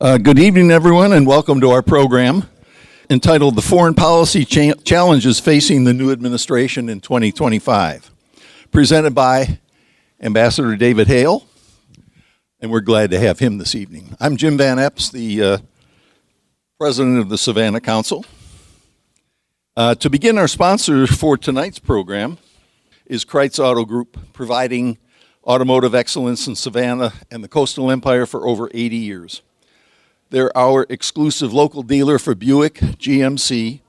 Good evening, everyone, and welcome to our program entitled The Foreign Policy Challenges Facing the New Administration in 2025, presented by Ambassador David Hale, and we're glad to have him this evening. I'm Jim Van Epps, the president of the Savannah Council. To begin, our sponsor for tonight's program is Kreitz Auto Group, providing automotive excellence in Savannah and the Coastal Empire for over 80 years. They're our exclusive local dealer for Buick, GMC,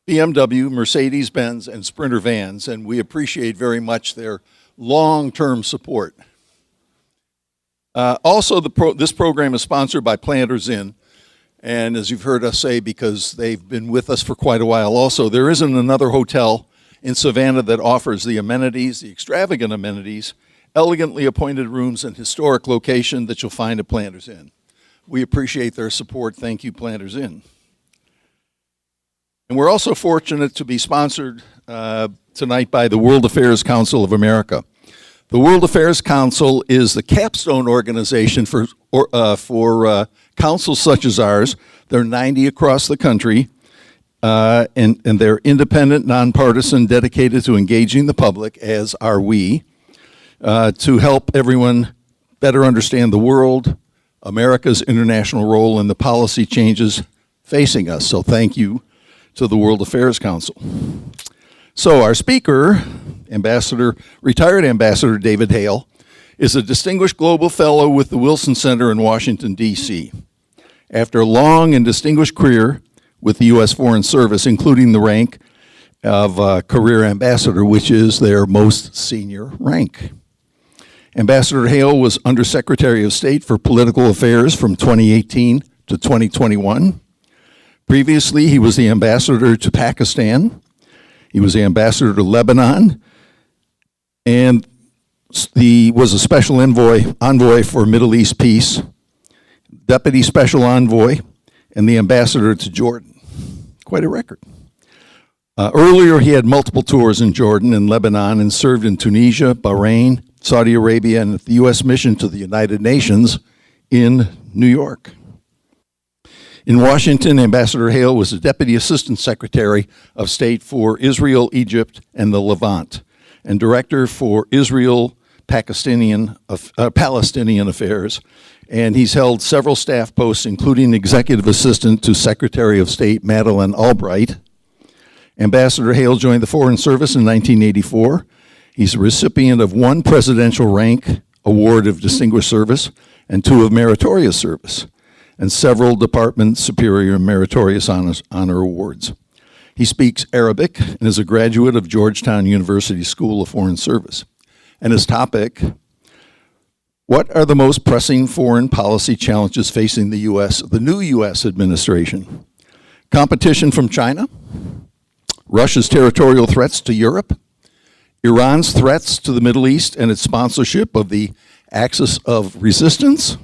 BMW, Mercedes-Benz, and Sprinter vans, and we appreciate very much their long-term support. Also, this program is sponsored by Planters Inn, and as you've heard us say, because they've been with us for quite a while also, there isn't another hotel in Savannah that offers the amenities, the extravagant amenities, elegantly appointed rooms, and historic location that you'll find at Planters Inn. We appreciate their support. Thank you, Planters Inn. And we're also fortunate to be sponsored tonight by the World Affairs Council of America. The World Affairs Council is the capstone organization for councils such as ours. There are 90 across the country, and they're independent, nonpartisan, dedicated to engaging the public, as are we, to help everyone better understand the world, America's international role, and the policy changes facing us. So thank you to the World Affairs Council. So our speaker, retired Ambassador David Hale, is a distinguished global fellow with the Wilson Center in Washington, D.C. After a long and distinguished career with the U.S. Foreign Service, including the rank of Career Ambassador, which is their most senior rank. Ambassador Hale was Undersecretary of State for Political Affairs from 2018 to 2021. Previously, he was the ambassador to Pakistan. He was the ambassador to Lebanon, and he was a special envoy for Middle East peace, deputy special envoy, and the ambassador to Jordan. Quite a record. Earlier, he had multiple tours in Jordan and Lebanon and served in Tunisia, Bahrain, Saudi Arabia, and the U.S. mission to the United Nations in New York. In Washington, Ambassador Hale was the Deputy Assistant Secretary of State for Israel, Egypt, and the Levant, and Director for Israel-Palestinian Affairs, and he's held several staff posts, including Executive Assistant to Secretary of State Madeleine Albright. Ambassador Hale joined the Foreign Service in 1984. He's a recipient of 1 Presidential Rank Award of Distinguished Service and 2 of Meritorious Service, and several Department Superior Meritorious Honor Awards. He speaks Arabic and is a graduate of Georgetown University School of Foreign Service. And his topic, what are the most pressing foreign policy challenges facing the U.S., the new U.S. administration? Competition from China, Russia's territorial threats to Europe, Iran's threats to the Middle East and its sponsorship of the Axis of Resistance.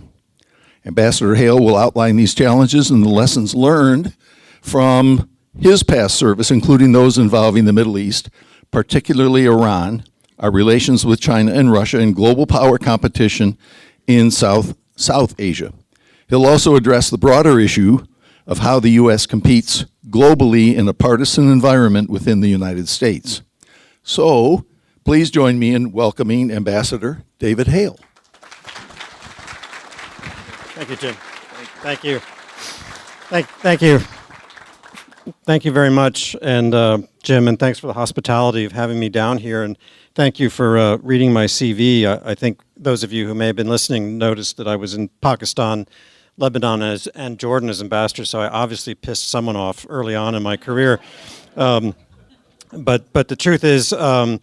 Ambassador Hale will outline these challenges and the lessons learned from his past service, including those involving the Middle East, particularly Iran, our relations with China and Russia, and global power competition in South Asia. He'll also address the broader issue of how the U.S. competes globally in a partisan environment within the United States. So, please join me in welcoming Ambassador David Hale. Thank you, Jim. Thank you. Thank you. Thank you very much, and Jim, and thanks for the hospitality of having me down here, and thank you for reading my CV. I think those of you who may have been listening noticed that I was in Pakistan, Lebanon, and Jordan as ambassador, so I obviously pissed someone off early on in my career. But the truth is, there are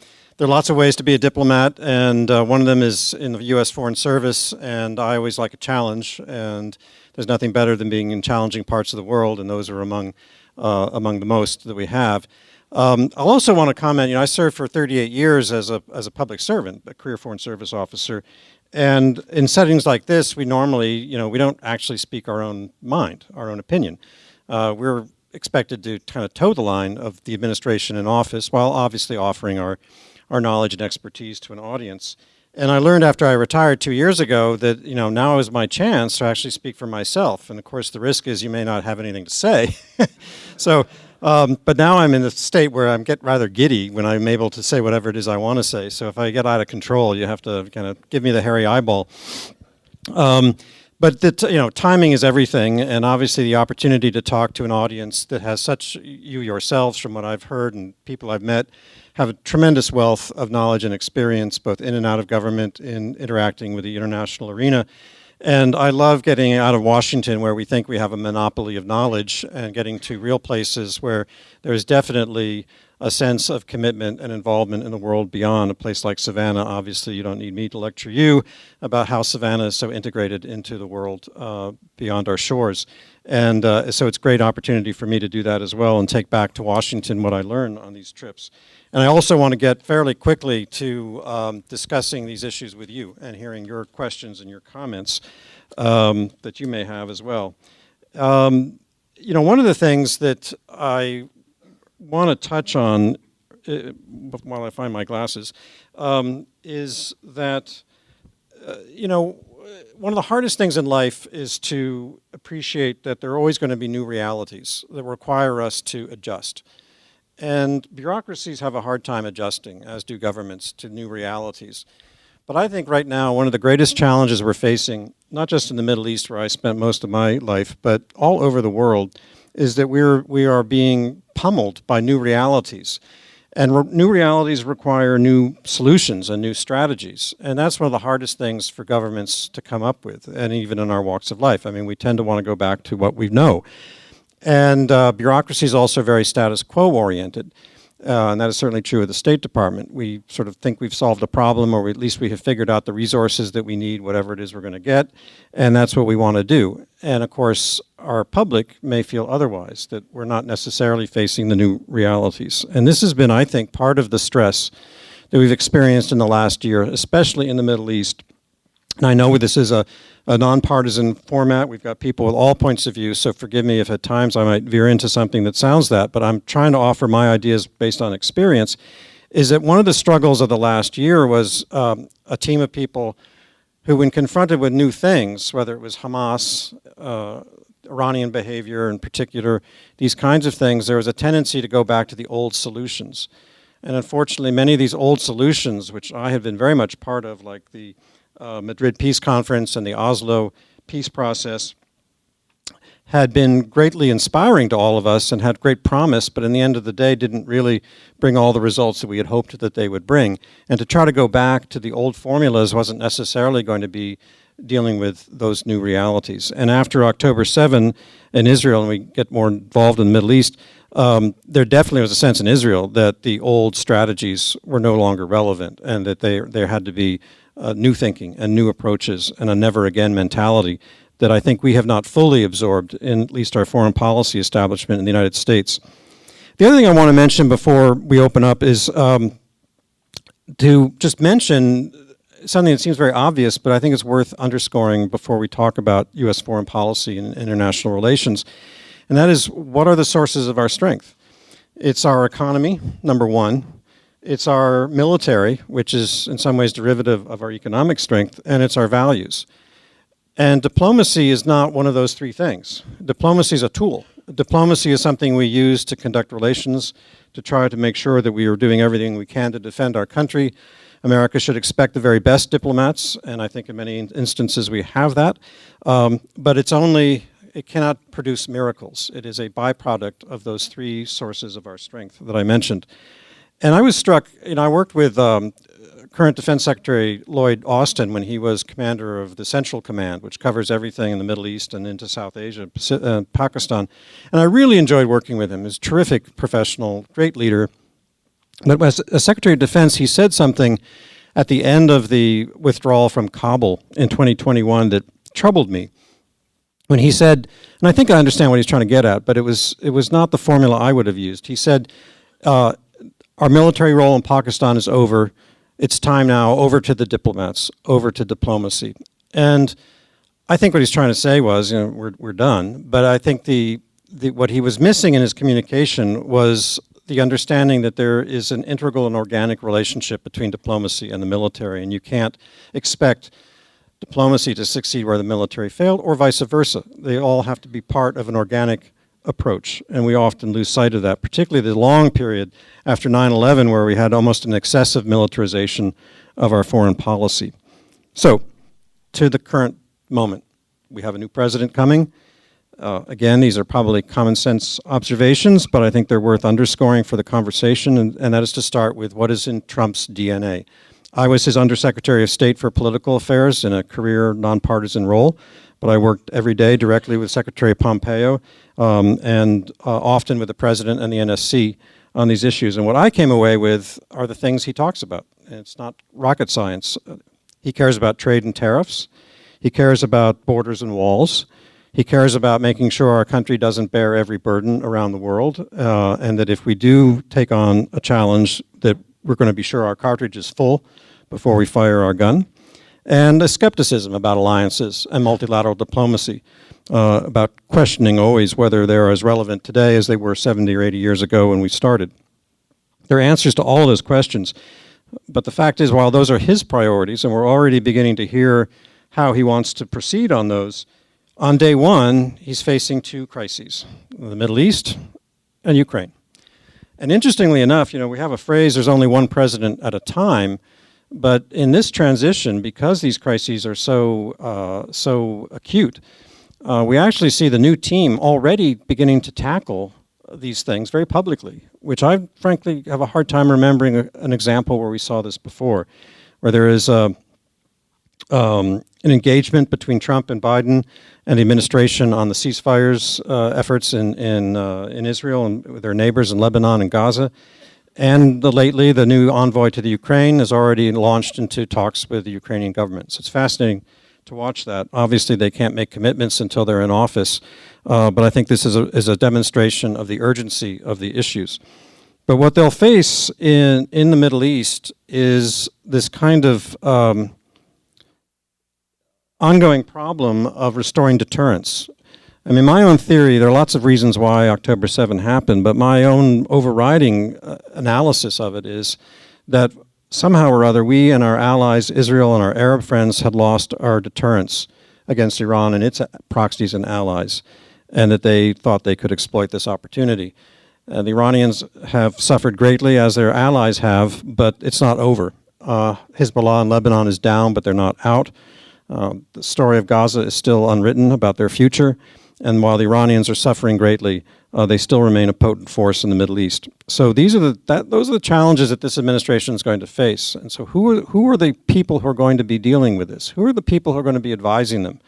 lots of ways to be a diplomat, and one of them is in the U.S. Foreign Service, and I always like a challenge, and there's nothing better than being in challenging parts of the world, and those are among the most that we have. I'll also want to comment, I served for 38 years as a public servant, a career Foreign Service officer, and in settings like this, we normally, we don't actually speak our own mind, our own opinion. We're expected to kind of toe the line of the administration in office while obviously offering our knowledge and expertise to an audience. And I learned after I retired 2 years ago that, now is my chance to actually speak for myself. And of course, the risk is you may not have anything to say. So, but now I'm in a state where I'm get rather giddy when I'm able to say whatever it is I want to say. So if I get out of control, you have to kind of give me the hairy eyeball. But timing is everything, and obviously the opportunity to talk to an audience that has such, you yourselves, from what I've heard and people I've met, have a tremendous wealth of knowledge and experience, both in and out of government, in interacting with the international arena. And I love getting out of Washington, where we think we have a monopoly of knowledge, and getting to real places where there's definitely a sense of commitment and involvement in the world beyond. A place like Savannah, obviously you don't need me to lecture you about how Savannah is so integrated into the world beyond our shores. And so it's a great opportunity for me to do that as well and take back to Washington what I learned on these trips. And I also want to get fairly quickly to discussing these issues with you and hearing your questions and your comments that you may have as well. One of the things that I want to touch on while I find my glasses is that, one of the hardest things in life is to appreciate that there are always going to be new realities that require us to adjust. And bureaucracies have a hard time adjusting, as do governments, to new realities. But I think right now one of the greatest challenges we're facing, not just in the Middle East where I spent most of my life, but all over the world, is that we are being pummeled by new realities. And new realities require new solutions and new strategies. And that's one of the hardest things for governments to come up with, and even in our walks of life. I mean, we tend to want to go back to what we know. And bureaucracy is also very status quo oriented. And that is certainly true of the State Department. We sort of think we've solved a problem, or at least we have figured out the resources that we need, whatever it is we're going to get, and that's what we want to do. And of course, our public may feel otherwise, that we're not necessarily facing the new realities. And this has been, I think, part of the stress that we've experienced in the last year, especially in the Middle East. And I know this is a nonpartisan format. We've got people with all points of view, so forgive me if at times I might veer into something that sounds that, but I'm trying to offer my ideas based on experience, is that one of the struggles of the last year was a team of people who, when confronted with new things, whether it was Hamas, Iranian behavior in particular, these kinds of things, there was a tendency to go back to the old solutions. And unfortunately, many of these old solutions, which I had been very much part of, like the Madrid Peace Conference and the Oslo peace process, had been greatly inspiring to all of us and had great promise, but in the end of the day didn't really bring all the results that we had hoped that they would bring. And to try to go back to the old formulas wasn't necessarily going to be dealing with those new realities. And after October 7 in Israel, and we get more involved in the Middle East, there definitely was a sense in Israel that the old strategies were no longer relevant, and that there had to be new thinking and new approaches and a never again mentality that I think we have not fully absorbed in at least our foreign policy establishment in the United States. The other thing I want to mention before we open up is to just mention something that seems very obvious, but I think it's worth underscoring before we talk about U.S. foreign policy and international relations, and that is, what are the sources of our strength? It's our economy, number one. It's our military, which is in some ways derivative of our economic strength, and it's our values. And diplomacy is not one of those three things. Diplomacy is a tool. Diplomacy is something we use to conduct relations, to try to make sure that we are doing everything we can to defend our country. America should expect the very best diplomats, and I think in many instances we have that. But it cannot produce miracles. It is a byproduct of those three sources of our strength that I mentioned. And I was struck, I worked with current Defense Secretary Lloyd Austin when he was commander of the Central Command, which covers everything in the Middle East and into South Asia, Pakistan. And I really enjoyed working with him. He was a terrific professional, great leader. But as a Secretary of Defense, he said something at the end of the withdrawal from Kabul in 2021 that troubled me. When he said, and I think I understand what he's trying to get at, but it was not the formula I would have used. He said, our military role in Pakistan is over. It's time now over to the diplomats, over to diplomacy. And I think what he's trying to say was, we're done. But I think what he was missing in his communication was the understanding that there is an integral and organic relationship between diplomacy and the military, and you can't expect diplomacy to succeed where the military failed, or vice versa. They all have to be part of an organic approach, and we often lose sight of that, particularly the long period after 9/11, where we had almost an excessive militarization of our foreign policy. So, to the current moment, we have a new president coming. Again, these are probably common sense observations, but I think they're worth underscoring for the conversation, and that is to start with what is in Trump's DNA. I was his Undersecretary of State for Political Affairs in a career nonpartisan role, but I worked every day directly with Secretary Pompeo and often with the President and the NSC on these issues. And what I came away with are the things he talks about. And it's not rocket science. He cares about trade and tariffs. He cares about borders and walls. He cares about making sure our country doesn't bear every burden around the world, and that if we do take on a challenge, that we're going to be sure our cartridge is full before we fire our gun. And a skepticism about alliances and multilateral diplomacy, about questioning always whether they're as relevant today as they were 70 or 80 years ago when we started. There are answers to all of those questions, but the fact is, while those are his priorities, and we're already beginning to hear how he wants to proceed on those, on day one, he's facing two crises, the Middle East and Ukraine. And interestingly enough, we have a phrase, there's only one president at a time, but in this transition, because these crises are so acute, we actually see the new team already beginning to tackle these things very publicly, which I frankly have a hard time remembering an example where we saw this before, where there is an engagement between Trump and Biden and the administration on the ceasefires efforts in Israel and with their neighbors in Lebanon and Gaza. And lately, the new envoy to the Ukraine has already launched into talks with the Ukrainian government. So it's fascinating to watch that. Obviously, they can't make commitments until they're in office, but I think this is a demonstration of the urgency of the issues. But what they'll face in the Middle East is this kind of ongoing problem of restoring deterrence. I mean, my own theory, there are lots of reasons why October 7 happened, but my own overriding analysis of it is that somehow or other, we and our allies, Israel and our Arab friends, had lost our deterrence against Iran and its proxies and allies, and that they thought they could exploit this opportunity. The Iranians have suffered greatly, as their allies have, but it's not over. Hezbollah in Lebanon is down, but they're not out. The story of Gaza is still unwritten about their future, and while the Iranians are suffering greatly, they still remain a potent force in the Middle East. So those are the challenges that this administration is going to face. And so who are the people who are going to be dealing with this? Who are the people who are going to be advising them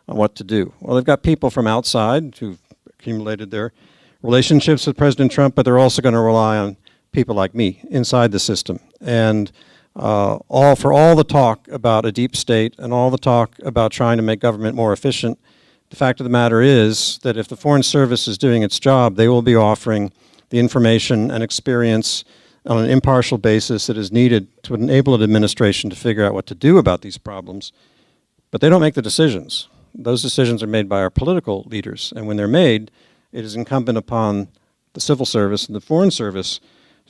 on what to do? Well, they've got people from outside who've accumulated their relationships with President Trump, but they're also going to rely on people like me inside the system. And for all the talk about a deep state and all the talk about trying to make government more efficient, the fact of the matter is that if the Foreign Service is doing its job, they will be offering the information and experience on an impartial basis that is needed to enable an administration to figure out what to do about these problems. But they don't make the decisions. Those decisions are made by our political leaders. And when they're made, it is incumbent upon the civil service and the Foreign Service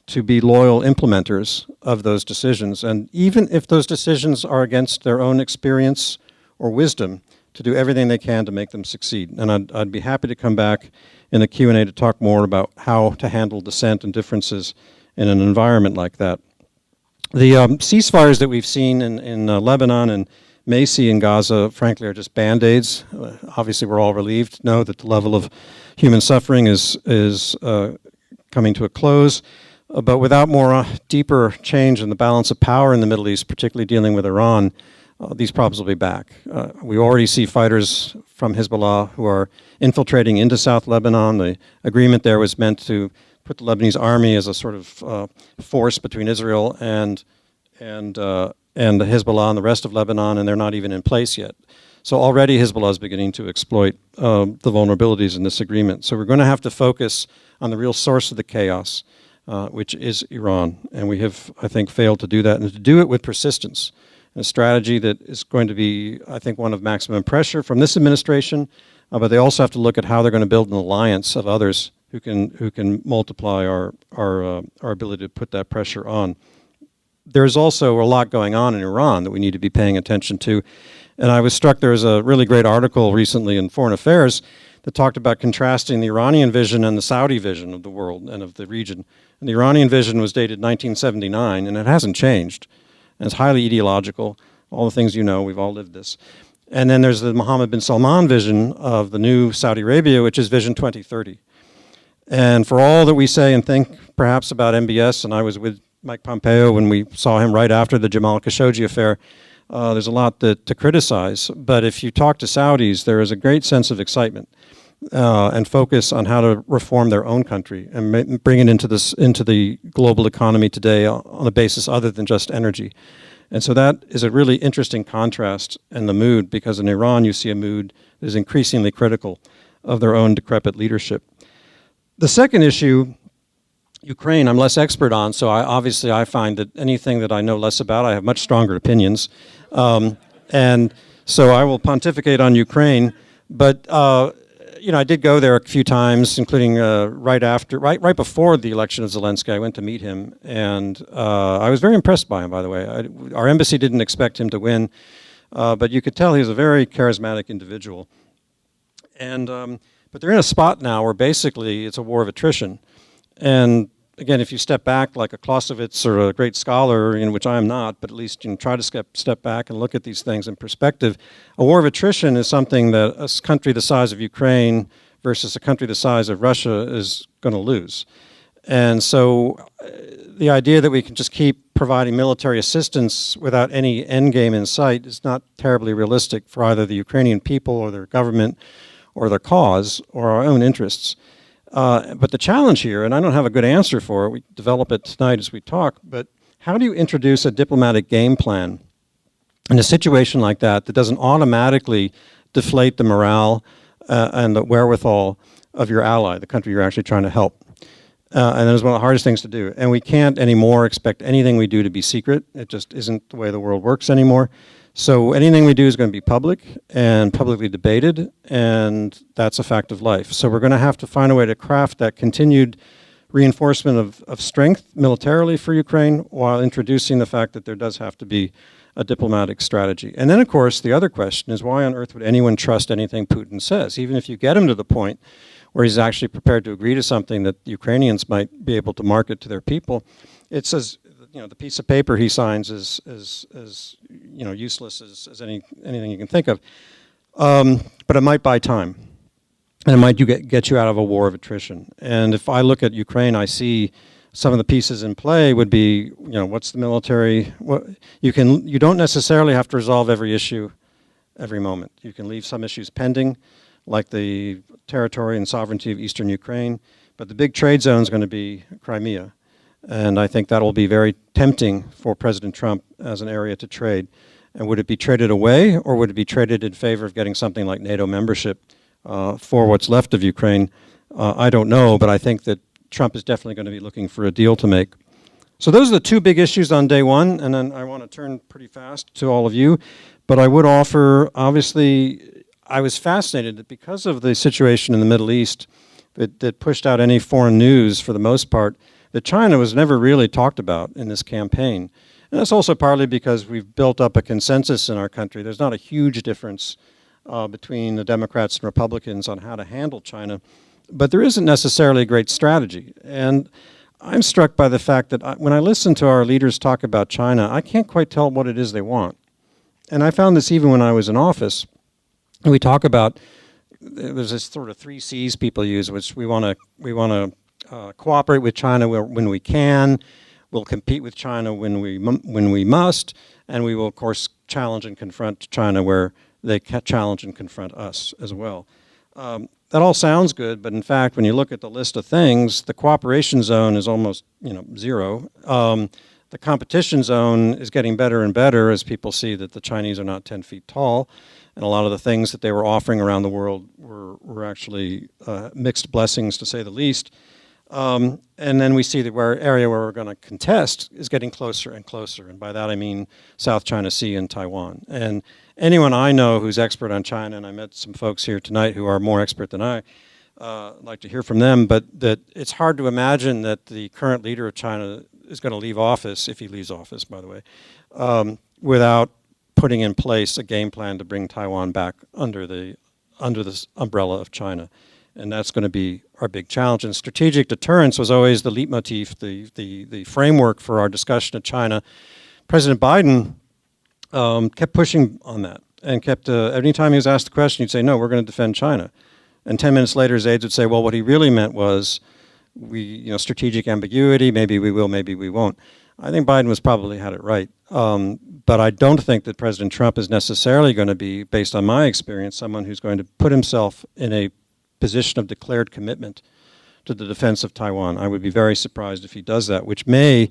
to be loyal implementers of those decisions. And even if those decisions are against their own experience or wisdom, to do everything they can to make them succeed. And I'd be happy to come back in the Q&A to talk more about how to handle dissent and differences in an environment like that. The ceasefires that we've seen in Lebanon and may see in Gaza, frankly, are just Band-Aids. Obviously, we're all relieved to know that the level of human suffering is coming to a close. But without more deeper change in the balance of power in the Middle East, particularly dealing with Iran, these problems will be back. We already see fighters from Hezbollah who are infiltrating into South Lebanon. The agreement there was meant to put the Lebanese army as a sort of force between Israel and the Hezbollah and the rest of Lebanon, and they're not even in place yet. So already Hezbollah is beginning to exploit the vulnerabilities in this agreement. So we're going to have to focus on the real source of the chaos, which is Iran. And we have, I think, failed to do that, and to do it with persistence. A strategy that is going to be, I think, one of maximum pressure from this administration, but they also have to look at how they're going to build an alliance of others who can multiply our ability to put that pressure on. There's also a lot going on in Iran that we need to be paying attention to. And I was struck, there was a really great article recently in Foreign Affairs that talked about contrasting the Iranian vision and the Saudi vision of the world and of the region. And the Iranian vision was dated 1979, and it hasn't changed. And it's highly ideological, all the things you know, we've all lived this. And then there's the Mohammed bin Salman vision of the new Saudi Arabia, which is Vision 2030. And for all that we say and think perhaps about MBS, and I was with Mike Pompeo when we saw him right after the Jamal Khashoggi affair, there's a lot to criticize. But if you talk to Saudis, there is a great sense of excitement and focus on how to reform their own country and bring it into the global economy today on a basis other than just energy. And so that is a really interesting contrast in the mood, because in Iran you see a mood that is increasingly critical of their own decrepit leadership. The second issue, Ukraine, I'm less expert on, so obviously I find that anything that I know less about, I have much stronger opinions. And so I will pontificate on Ukraine. But I did go there a few times, including right before the election of Zelensky. I went to meet him, and I was very impressed by him, by the way. Our embassy didn't expect him to win, but you could tell he was a very charismatic individual. And but they're in a spot now where basically it's a war of attrition. And again, if you step back like a Clausewitz or a great scholar, in which I am not, but at least try to step back and look at these things in perspective, a war of attrition is something that a country the size of Ukraine versus a country the size of Russia is going to lose. And so the idea that we can just keep providing military assistance without any end game in sight is not terribly realistic for either the Ukrainian people or their government or their cause or our own interests. But the challenge here, and I don't have a good answer for it, we develop it tonight as we talk, but how do you introduce a diplomatic game plan in a situation like that doesn't automatically deflate the morale and the wherewithal of your ally, the country you're actually trying to help? And that is one of the hardest things to do. And we can't anymore expect anything we do to be secret. It just isn't the way the world works anymore. So anything we do is going to be public and publicly debated, and that's a fact of life. So we're going to have to find a way to craft that continued reinforcement of strength militarily for Ukraine while introducing the fact that there does have to be a diplomatic strategy. And then, of course, the other question is, why on earth would anyone trust anything Putin says, even if you get him to the point where he's actually prepared to agree to something that the Ukrainians might be able to market to their people? It says, the piece of paper he signs is useless as anything you can think of. But it might buy time, and it might get you out of a war of attrition. And if I look at Ukraine, I see some of the pieces in play would be, what's the military? You don't necessarily have to resolve every issue every moment. You can leave some issues pending, like the territory and sovereignty of eastern Ukraine. But the big trade zone is going to be Crimea. And I think that will be very tempting for President Trump as an area to trade. And would it be traded away, or would it be traded in favor of getting something like NATO membership for what's left of Ukraine? I don't know, but I think that Trump is definitely going to be looking for a deal to make. So those are the two big issues on day one, and then I want to turn pretty fast to all of you. But I would offer, obviously, I was fascinated that because of the situation in the Middle East that pushed out any foreign news for the most part, that China was never really talked about in this campaign. And that's also partly because we've built up a consensus in our country. There's not a huge difference between the Democrats and Republicans on how to handle China, but there isn't necessarily a great strategy. And I'm struck by the fact that when I listen to our leaders talk about China, I can't quite tell what it is they want. And I found this even when I was in office. And we talk about, there's this sort of 3 C's people use, which we want to cooperate with China when we can, we'll compete with China when we must, and we will, of course, challenge and confront China where they challenge and confront us as well. That all sounds good, but in fact, when you look at the list of things, the cooperation zone is almost, 0. The competition zone is getting better and better as people see that the Chinese are not 10 feet tall, and a lot of the things that they were offering around the world were actually mixed blessings, to say the least. And then we see the area where we're going to contest is getting closer and closer, and by that I mean South China Sea and Taiwan. And anyone I know who's expert on China, and I met some folks here tonight who are more expert than I, I'd like to hear from them, but that it's hard to imagine that the current leader of China is going to leave office, if he leaves office, by the way, without putting in place a game plan to bring Taiwan back under this umbrella of China. And that's going to be our big challenge. And strategic deterrence was always the leitmotif, the framework for our discussion of China. President Biden kept pushing on that and kept, anytime he was asked the question, he'd say, no, we're going to defend China. And 10 minutes later, his aides would say, well, what he really meant was, strategic ambiguity, maybe we will, maybe we won't. I think Biden was probably had it right. But I don't think that President Trump is necessarily going to be, based on my experience, someone who's going to put himself in a position of declared commitment to the defense of Taiwan. I would be very surprised if he does that, which may,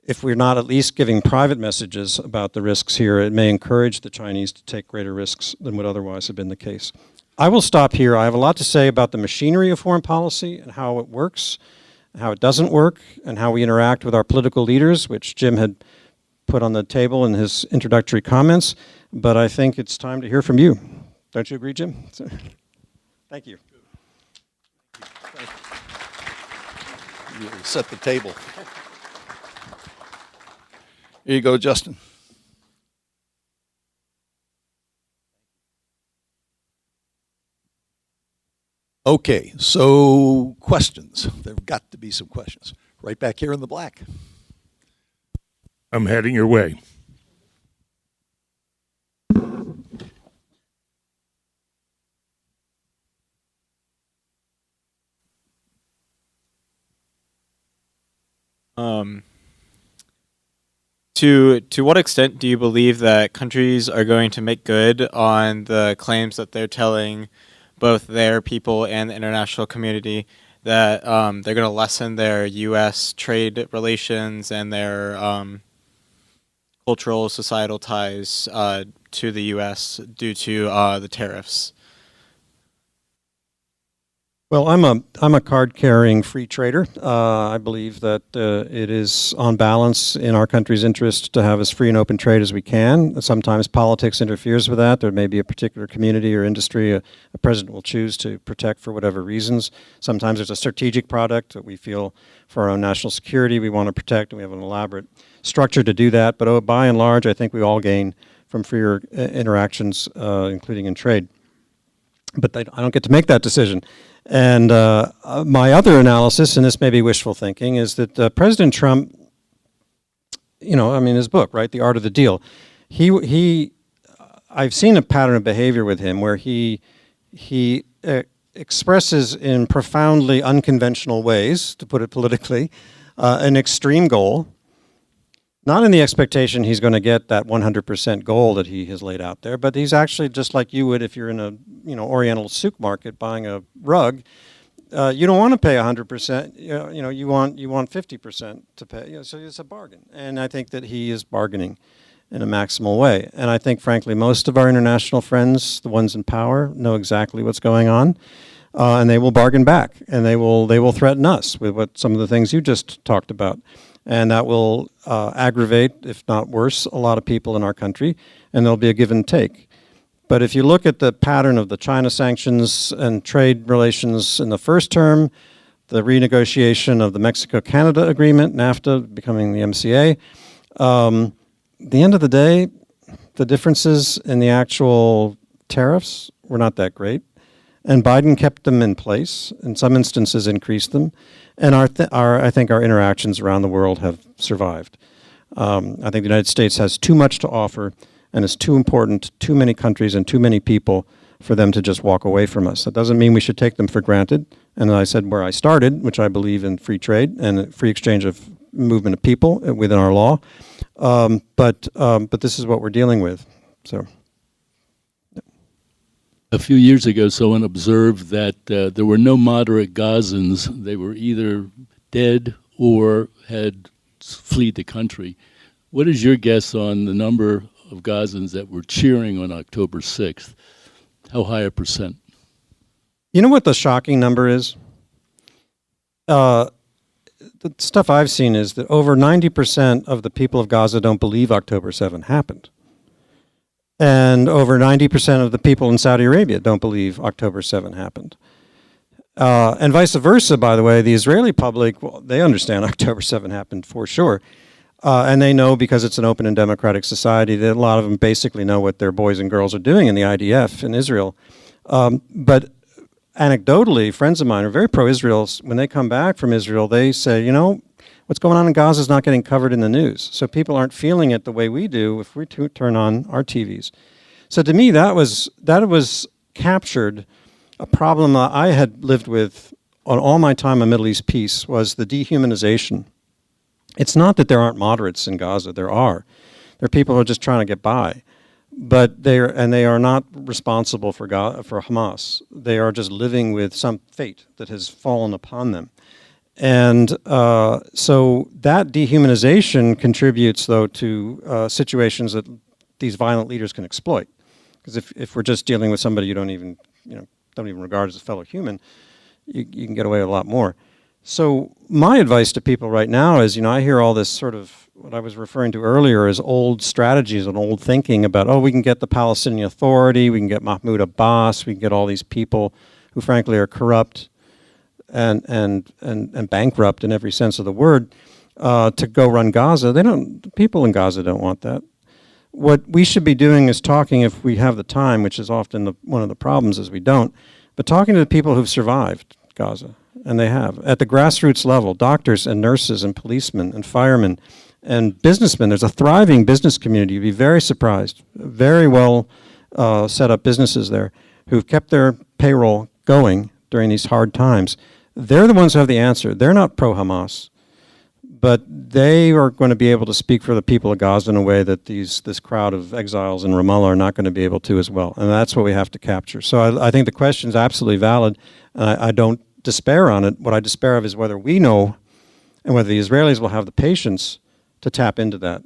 if we're not at least giving private messages about the risks here, it may encourage the Chinese to take greater risks than would otherwise have been the case. I will stop here. I have a lot to say about the machinery of foreign policy and how it works, how it doesn't work, and how we interact with our political leaders, which Jim had put on the table in his introductory comments. But I think it's time to hear from you. Don't you agree, Jim? Thank you. You set the table. Here you go, Justin. Okay, so questions. There have got to be some questions. Right back here in the black. I'm heading your way. To what extent do you believe that countries are going to make good on the claims that they're telling both their people and the international community that they're going to lessen their U.S. trade relations and their cultural, societal ties to the U.S. due to the tariffs? Well, I'm a card-carrying free trader. I believe that it is on balance in our country's interest to have as free and open trade as we can. Sometimes politics interferes with that. There may be a particular community or industry a president will choose to protect for whatever reasons. Sometimes there's a strategic product that we feel for our own national security we want to protect, and we have an elaborate structure to do that. But by and large, I think we all gain from freer interactions, including in trade. But I don't get to make that decision. And my other analysis, and this may be wishful thinking, is that President Trump, his book, right, The Art of the Deal, I've seen a pattern of behavior with him where he expresses in profoundly unconventional ways, to put it politically, an extreme goal, not in the expectation he's going to get that 100% goal that he has laid out there, but he's actually just like you would if you're in a Oriental souk market buying a rug. You don't want to pay 100%. You want 50% to pay. So it's a bargain, and I think that he is bargaining in a maximal way. And I think, frankly, most of our international friends, the ones in power, know exactly what's going on, and they will bargain back, and they will threaten us with what some of the things you just talked about. And that will aggravate, if not worse, a lot of people in our country, and there'll be a give and take. But if you look at the pattern of the China sanctions and trade relations in the first term, the renegotiation of the Mexico-Canada agreement, NAFTA becoming the MCA, at the end of the day, the differences in the actual tariffs were not that great. And Biden kept them in place, in some instances increased them, and I think our interactions around the world have survived. I think the United States has too much to offer, and it's too important to too many countries and too many people for them to just walk away from us. That doesn't mean we should take them for granted. And I said where I started, which I believe in free trade and free exchange of movement of people within our law. But this is what we're dealing with. So. A few years ago, someone observed that there were no moderate Gazans. They were either dead or had fled the country. What is your guess on the number of Gazans that were cheering on October 6th? How high a percent? You know what the shocking number is? The stuff I've seen is that over 90% of the people of Gaza don't believe October 7 happened. And over 90% of the people in Saudi Arabia don't believe October 7 happened. And vice versa, by the way, the Israeli public, well, they understand October 7 happened for sure. And they know, because it's an open and democratic society, that a lot of them basically know what their boys and girls are doing in the IDF in Israel. But anecdotally, friends of mine are very pro-Israel. When they come back from Israel, they say, you know, what's going on in Gaza is not getting covered in the news. So people aren't feeling it the way we do if we turn on our TVs. So to me, that was captured a problem I had lived with on all my time on Middle East peace, was the dehumanization. It's not that there aren't moderates in Gaza. There are. There are people who are just trying to get by. But they are not responsible for Hamas. They are just living with some fate that has fallen upon them. And so that dehumanization contributes, though, to situations that these violent leaders can exploit. Because if we're just dealing with somebody you don't even regard as a fellow human, you can get away with a lot more. So my advice to people right now is, I hear all this sort of what I was referring to earlier as old strategies and old thinking about, we can get the Palestinian Authority, we can get Mahmoud Abbas, we can get all these people who frankly are corrupt and bankrupt in every sense of the word to go run Gaza. The people in Gaza don't want that. What we should be doing is talking, if we have the time, which is often one of the problems is we don't, but talking to the people who've survived Gaza. And they have, at the grassroots level, doctors and nurses and policemen and firemen and businessmen. There's a thriving business community. You'd be very surprised. Very well set up businesses there who've kept their payroll going during these hard times. They're the ones who have the answer. They're not pro-Hamas, but they are going to be able to speak for the people of Gaza in a way that this crowd of exiles in Ramallah are not going to be able to as well. And that's what we have to capture. So I think the question is absolutely valid, and I don't despair on it. What I despair of is whether we know and whether the Israelis will have the patience to tap into that.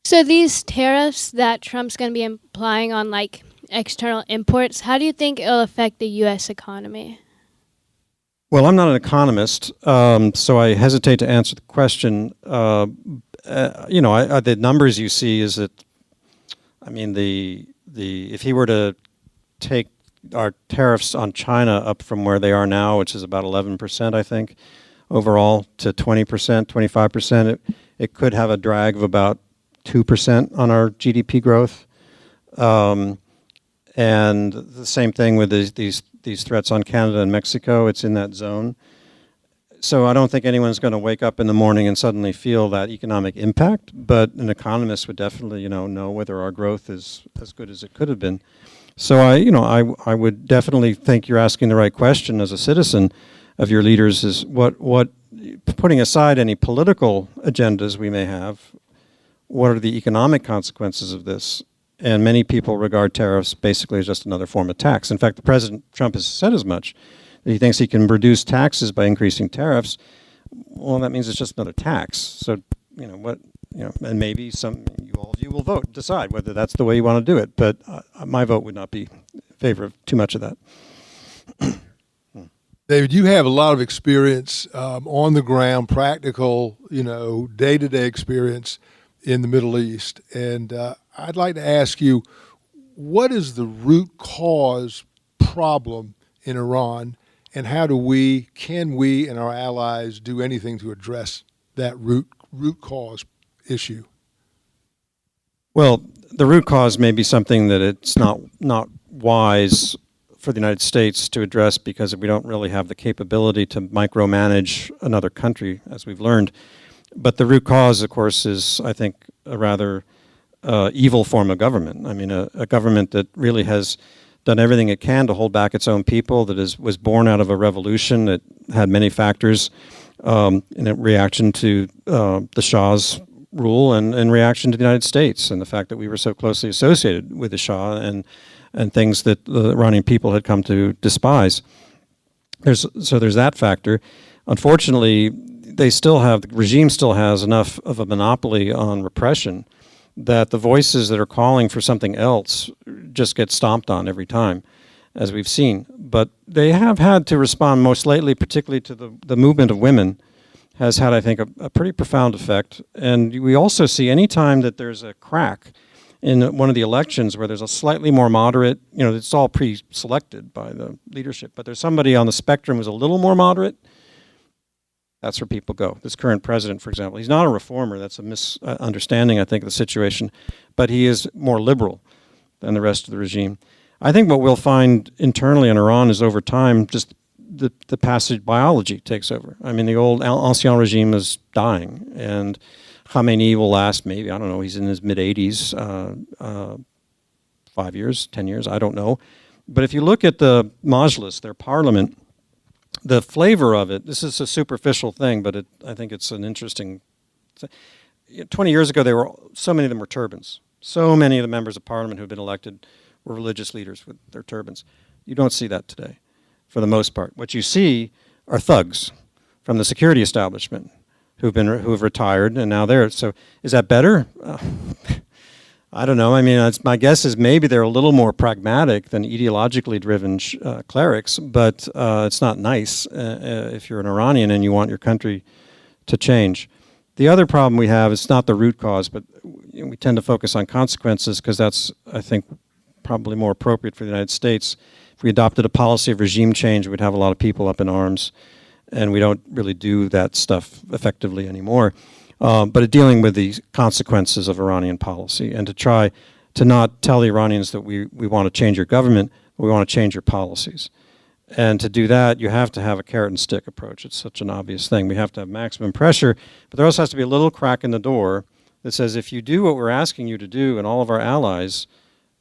So these tariffs that Trump's going to be applying on external imports, how do you think it'll affect the U.S. economy? Well, I'm not an economist, so I hesitate to answer the question. The numbers you see is that, if he were to take our tariffs on China up from where they are now, which is about 11%, I think, overall, to 20%, 25%, it could have a drag of about 2% on our GDP growth. And the same thing with these threats on Canada and Mexico. It's in that zone. So I don't think anyone's going to wake up in the morning and suddenly feel that economic impact, but an economist would definitely, know whether our growth is as good as it could have been. So I would definitely think you're asking the right question as a citizen of your leaders, is what putting aside any political agendas we may have, what are the economic consequences of this? And many people regard tariffs basically as just another form of tax. In fact, the President Trump has said as much, that he thinks he can reduce taxes by increasing tariffs. Well, that means it's just another tax. So, and maybe all of you will decide whether that's the way you want to do it. But my vote would not be in favor of too much of that. David, you have a lot of experience on the ground, practical, day-to-day experience in the Middle East. And I'd like to ask you, what is the root cause problem in Iran, and how can we and our allies do anything to address that root cause issue? Well, the root cause may be something that it's not wise for the United States to address, because we don't really have the capability to micromanage another country, as we've learned. But the root cause, of course, is, I think, a rather evil form of government. A government that really has done everything it can to hold back its own people, that was born out of a revolution that had many factors in reaction to the Shah's rule and in reaction to the United States and the fact that we were so closely associated with the Shah and things that the Iranian people had come to despise. There's that factor. Unfortunately, the regime still has enough of a monopoly on repression that the voices that are calling for something else just get stomped on every time, as we've seen. But they have had to respond most lately, particularly to the movement of women, has had, I think, a pretty profound effect. And we also see any time that there's a crack in one of the elections where there's a slightly more moderate, it's all pre-selected by the leadership, but there's somebody on the spectrum who's a little more moderate, that's where people go. This current president, for example, he's not a reformer. That's a misunderstanding, I think, of the situation, but he is more liberal than the rest of the regime. I think what we'll find internally in Iran is over time, just the passage biology takes over. I mean, the old ancien regime is dying, and Khamenei will last maybe, I don't know, he's in his mid-80s, 5 years, 10 years, I don't know. But if you look at the Majlis, their parliament, the flavor of it, this is a superficial thing, but I think it's an interesting thing. 20 years ago, so many of them were turbans. So many of the members of parliament who have been elected were religious leaders with their turbans. You don't see that today, for the most part. What you see are thugs from the security establishment who have retired and now they're. So is that better? I don't know. I mean, my guess is maybe they're a little more pragmatic than ideologically driven clerics, but it's not nice if you're an Iranian and you want your country to change. The other problem we have is not the root cause, but we tend to focus on consequences because that's, I think, probably more appropriate for the United States. If we adopted a policy of regime change, we'd have a lot of people up in arms, and we don't really do that stuff effectively anymore. But dealing with the consequences of Iranian policy and to try to not tell the Iranians that we want to change your government, we want to change your policies. And to do that, you have to have a carrot and stick approach. It's such an obvious thing. We have to have maximum pressure, but there also has to be a little crack in the door that says if you do what we're asking you to do and all of our allies,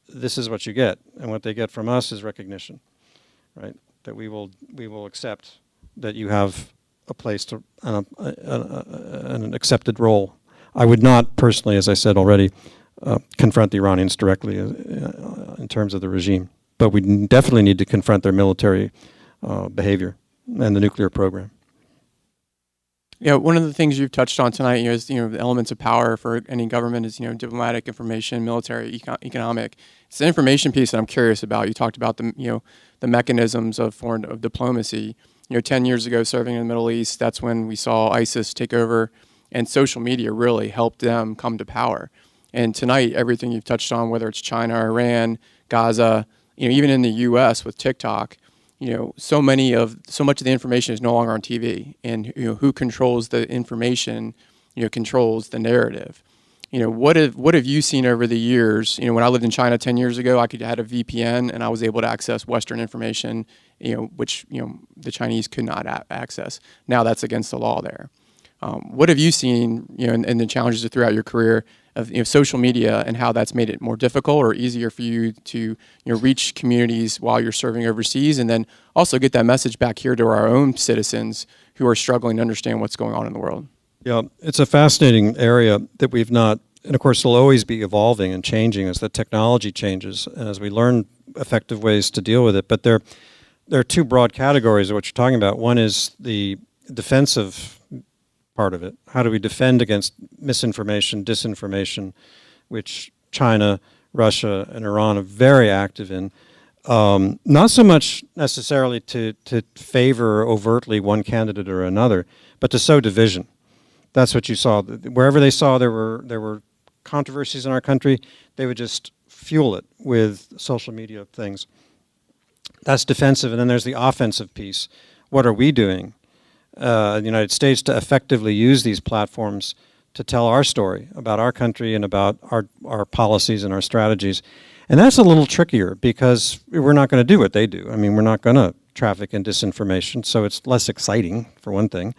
this is what you get. And what they get from us is recognition, right? That we will accept that you have a place to an accepted role. I would not personally, as I said already, confront the Iranians directly in terms of the regime, but we definitely need to confront their military behavior and the nuclear program. Yeah, one of the things you've touched on tonight, is the elements of power for any government is diplomatic, information, military, economic. It's the information piece that I'm curious about. You talked about the mechanisms of diplomacy. 10 years ago, serving in the Middle East, that's when we saw ISIS take over, and social media really helped them come to power. And tonight, everything you've touched on, whether it's China, Iran, Gaza, even in the U.S. with TikTok, so much of the information is no longer on TV, and who controls the information, controls the narrative. What have you seen over the years? When I lived in China 10 years ago, I had a VPN and I was able to access Western information, which the Chinese could not access. Now that's against the law there. What have you seen, in the challenges throughout your career of social media and how that's made it more difficult or easier for you to reach communities while you're serving overseas, and then also get that message back here to our own citizens who are struggling to understand what's going on in the world? Yeah, it's a fascinating area that we've not, and of course it'll always be evolving and changing as the technology changes and as we learn effective ways to deal with it. But there are two broad categories of what you're talking about. One is the defensive part of it. How do we defend against misinformation, disinformation, which China, Russia, and Iran are very active in. Not so much necessarily to favor overtly one candidate or another, but to sow division. That's what you saw. Wherever they saw there were controversies in our country, they would just fuel it with social media things. That's defensive, and then there's the offensive piece. What are we doing in the United States to effectively use these platforms to tell our story about our country and about our policies and our strategies? And that's a little trickier because we're not going to do what they do. I mean, we're not going to traffic in disinformation, so it's less exciting, for one thing.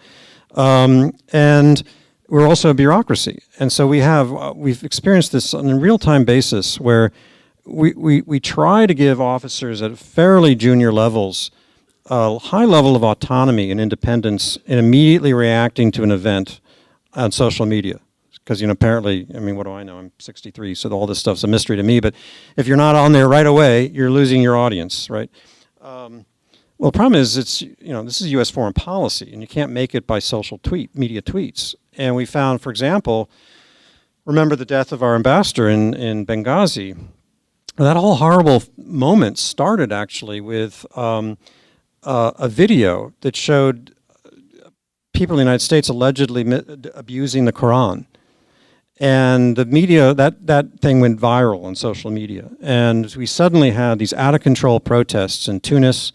And we're also a bureaucracy. And so we've experienced this on a real-time basis where we try to give officers at fairly junior levels a high level of autonomy and independence in immediately reacting to an event on social media. Because, apparently, what do I know? I'm 63, so all this stuff's a mystery to me. But if you're not on there right away, you're losing your audience, right? Well, the problem is this is U.S. foreign policy, and you can't make it by social media tweets. And we found, for example, remember the death of our ambassador in Benghazi. That whole horrible moment started actually with a video that showed people in the United States allegedly abusing the Quran. And the media, that thing went viral on social media. And we suddenly had these out-of-control protests in Tunis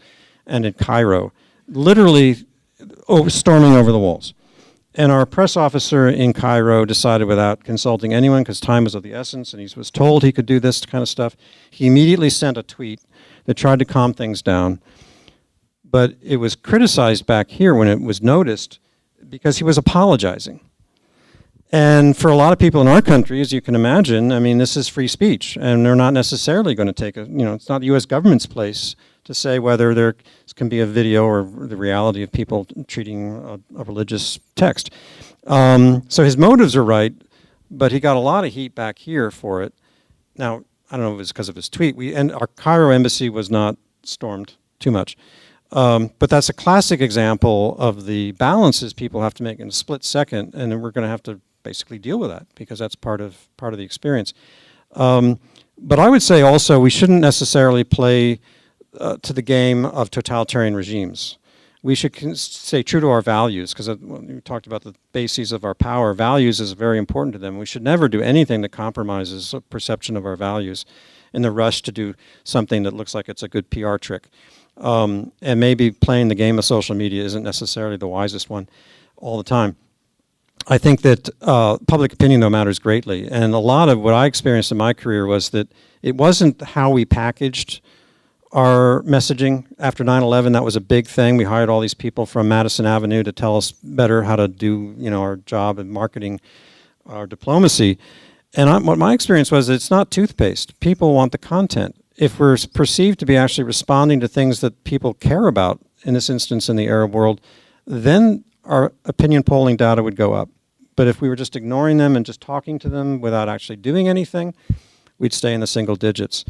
and in Cairo, literally storming over the walls. And our press officer in Cairo decided, without consulting anyone, because time was of the essence, and he was told he could do this kind of stuff, he immediately sent a tweet that tried to calm things down. But it was criticized back here when it was noticed because he was apologizing. And for a lot of people in our country, as you can imagine, I mean, this is free speech, and they're not necessarily going to take it's not the U.S. government's place to say whether there can be a video or the reality of people treating a religious text. So his motives are right, but he got a lot of heat back here for it. Now, I don't know if it was because of his tweet. And our Cairo embassy was not stormed too much. But that's a classic example of the balances people have to make in a split second, and then we're going to have to basically deal with that because that's part of the experience. But I would say also we shouldn't necessarily play to the game of totalitarian regimes. We should stay true to our values, because we talked about the bases of our power. Values is very important to them. We should never do anything that compromises a perception of our values in the rush to do something that looks like it's a good PR trick. And maybe playing the game of social media isn't necessarily the wisest one all the time. I think that public opinion, though, matters greatly. And a lot of what I experienced in my career was that it wasn't how we packaged our messaging. After 9/11, that was a big thing. We hired all these people from Madison Avenue to tell us better how to do, our job in marketing our diplomacy. And what my experience was, it's not toothpaste. People want the content. If we're perceived to be actually responding to things that people care about, in this instance in the Arab world, then our opinion polling data would go up. But if we were just ignoring them and just talking to them without actually doing anything, we'd stay in the single digits.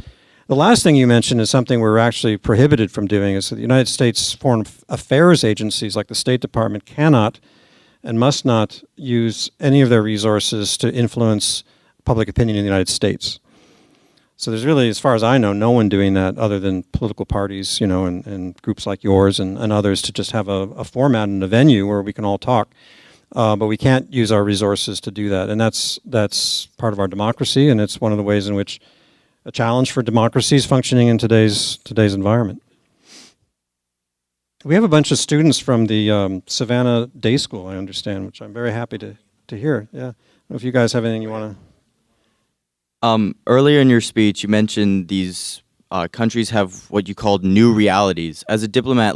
The last thing you mentioned is something we're actually prohibited from doing, is that the United States foreign affairs agencies like the State Department cannot and must not use any of their resources to influence public opinion in the United States. So there's really, as far as I know, no one doing that other than political parties, and groups like yours and others, to just have a format and a venue where we can all talk. But we can't use our resources to do that. And that's part of our democracy, and it's one of the ways in which a challenge for democracies functioning in today's environment. We have a bunch of students from the Savannah Day School, I understand, which I'm very happy to hear. Yeah. I don't know if you guys have anything you want to... Earlier in your speech, you mentioned these countries have what you called new realities. As a diplomat,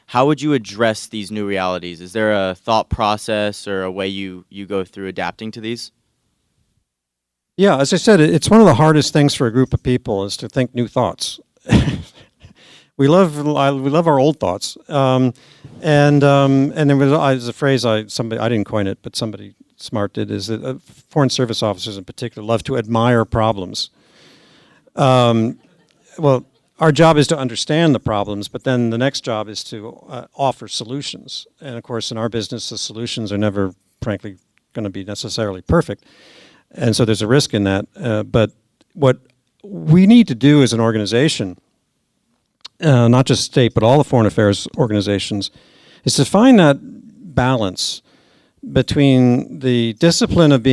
how would you address these new realities? Is there a thought process or a way you go through adapting to these? Yeah, as I said, it's one of the hardest things for a group of people is to think new thoughts. We love our old thoughts, and there was a phrase I didn't coin it, but somebody smart did, is that foreign service officers in particular love to admire problems. Well, our job is to understand the problems, but then the next job is to offer solutions. And of course, in our business, the solutions are never, frankly, going to be necessarily perfect. And so there's a risk in that. But what we need to do as an organization, not just state, but all the foreign affairs organizations, is to find that balance between the discipline of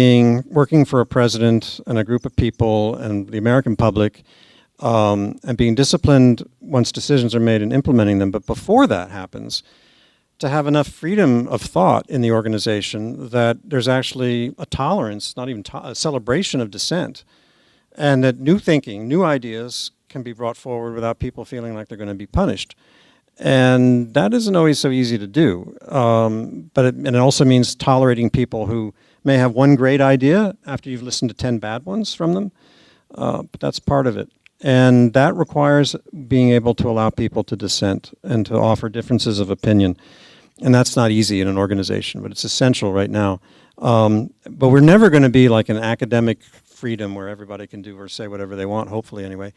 working for a president and a group of people and the American public, and being disciplined once decisions are made and implementing them. But before that happens, to have enough freedom of thought in the organization that there's actually a tolerance, not even a celebration of dissent, and that new thinking, new ideas can be brought forward without people feeling like they're going to be punished. And that isn't always so easy to do. But it also means tolerating people who may have one great idea after you've listened to 10 bad ones from them. But that's part of it. And that requires being able to allow people to dissent and to offer differences of opinion. And that's not easy in an organization, but it's essential right now. But we're never going to be like an academic freedom where everybody can do or say whatever they want, hopefully anyway.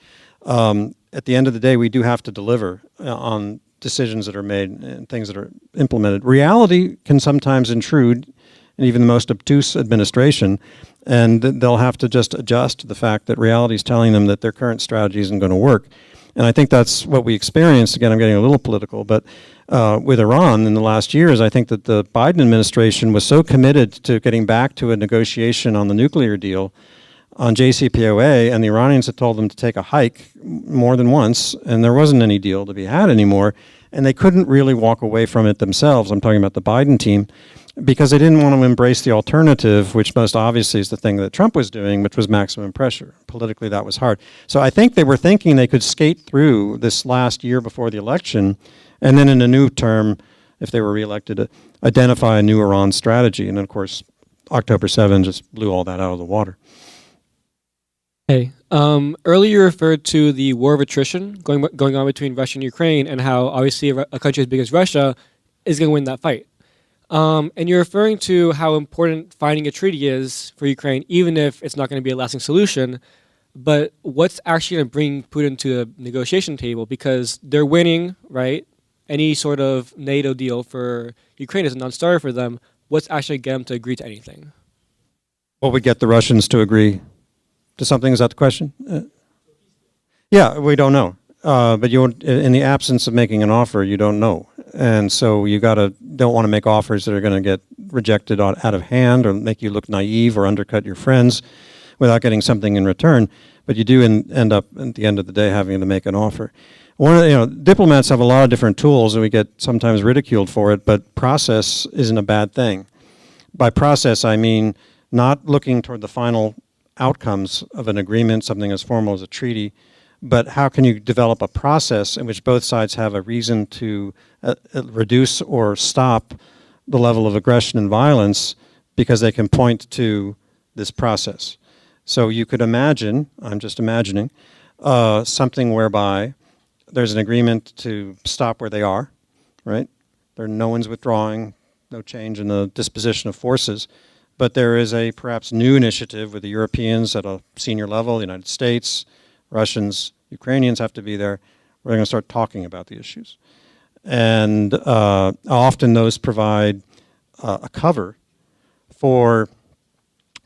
At the end of the day, we do have to deliver on decisions that are made and things that are implemented. Reality can sometimes intrude in even the most obtuse administration, and they'll have to just adjust to the fact that reality is telling them that their current strategy isn't going to work. And I think that's what we experienced. Again, I'm getting a little political, but with Iran in the last years, I think that the Biden administration was so committed to getting back to a negotiation on the nuclear deal on JCPOA, and the Iranians had told them to take a hike more than once, and there wasn't any deal to be had anymore, and they couldn't really walk away from it themselves. I'm talking about the Biden team, because they didn't want to embrace the alternative, which most obviously is the thing that Trump was doing, which was maximum pressure. Politically, that was hard. So I think they were thinking they could skate through this last year before the election, and then in a new term, if they were reelected, identify a new Iran strategy. And of course, October 7 just blew all that out of the water. Hey, earlier you referred to the war of attrition going on between Russia and Ukraine, and how obviously a country as big as Russia is going to win that fight. And you're referring to how important finding a treaty is for Ukraine, even if it's not going to be a lasting solution. But what's actually going to bring Putin to the negotiation table? Because they're winning, right? Any sort of NATO deal for Ukraine is a non-starter for them. What's actually get them to agree to anything? What would get the Russians to agree to something? Is that the question? Yeah, we don't know. But in the absence of making an offer, you don't know. And so you don't want to make offers that are going to get rejected out of hand or make you look naive or undercut your friends without getting something in return. But you do end up at the end of the day having to make an offer. Diplomats have a lot of different tools, and we get sometimes ridiculed for it. But process isn't a bad thing. By process, I mean not looking toward the final outcomes of an agreement, something as formal as a treaty, but how can you develop a process in which both sides have a reason to reduce or stop the level of aggression and violence because they can point to this process. So you could imagine, I'm just imagining, something whereby there's an agreement to stop where they are, right? No one's withdrawing, no change in the disposition of forces, but there is a perhaps new initiative with the Europeans at a senior level, the United States, Russians, Ukrainians have to be there. We're going to start talking about the issues. And often those provide a cover for,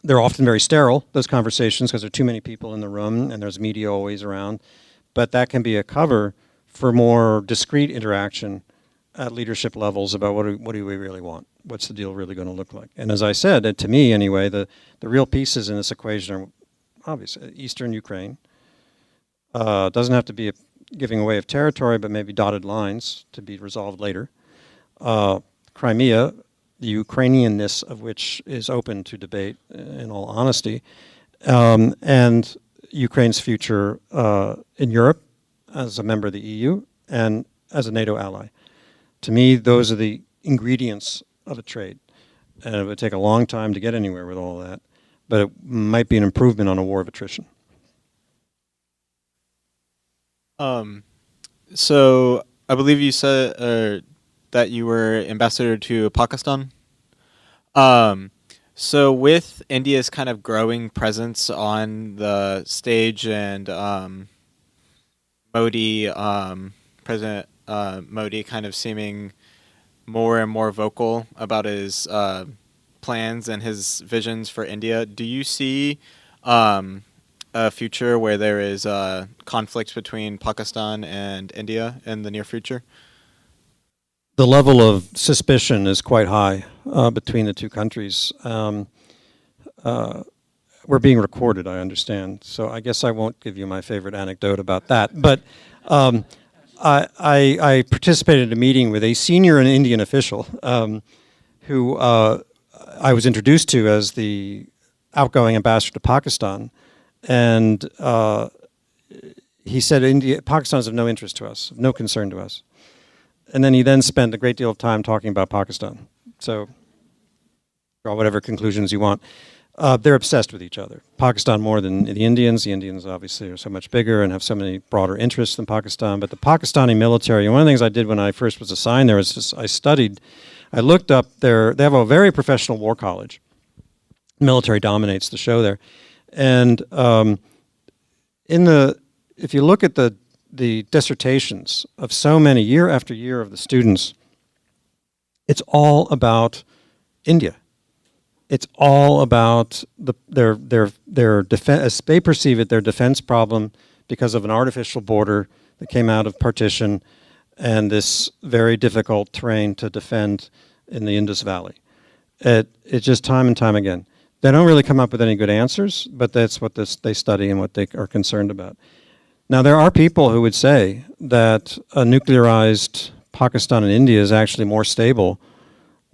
they're often very sterile, those conversations, because there are too many people in the room and there's media always around. But that can be a cover for more discreet interaction at leadership levels about what do we really want? What's the deal really going to look like? And as I said, to me anyway, the real pieces in this equation are obvious. Eastern Ukraine. Doesn't have to be a giving away of territory, but maybe dotted lines to be resolved later. Crimea, the Ukrainianness of which is open to debate in all honesty, and Ukraine's future in Europe as a member of the EU and as a NATO ally. To me, those are the ingredients of a trade. And it would take a long time to get anywhere with all that, but it might be an improvement on a war of attrition. So I believe you said that you were ambassador to Pakistan. So with India's kind of growing presence on the stage and Modi, President Modi kind of seeming more and more vocal about his plans and his visions for India, do you see a future where there is conflict between Pakistan and India in the near future? The level of suspicion is quite high between the two countries. We're being recorded, I understand, so I guess I won't give you my favorite anecdote about that. But I participated in a meeting with a senior Indian official who I was introduced to as the outgoing ambassador to Pakistan. And he said, Pakistan is of no interest to us, of no concern to us. And then he spent a great deal of time talking about Pakistan. So draw whatever conclusions you want. They're obsessed with each other. Pakistan more than the Indians. The Indians obviously are so much bigger and have so many broader interests than Pakistan. But the Pakistani military, and one of the things I did when I first was assigned there is I looked up they have a very professional war college. The military dominates the show there. And if you look at the dissertations of so many, year after year, of the students, it's all about India. It's all about their defense, as they perceive it, their defense problem because of an artificial border that came out of partition and this very difficult terrain to defend in the Indus Valley. It's just time and time again. They don't really come up with any good answers, but that's what they study and what they are concerned about. Now, there are people who would say that a nuclearized Pakistan and India is actually more stable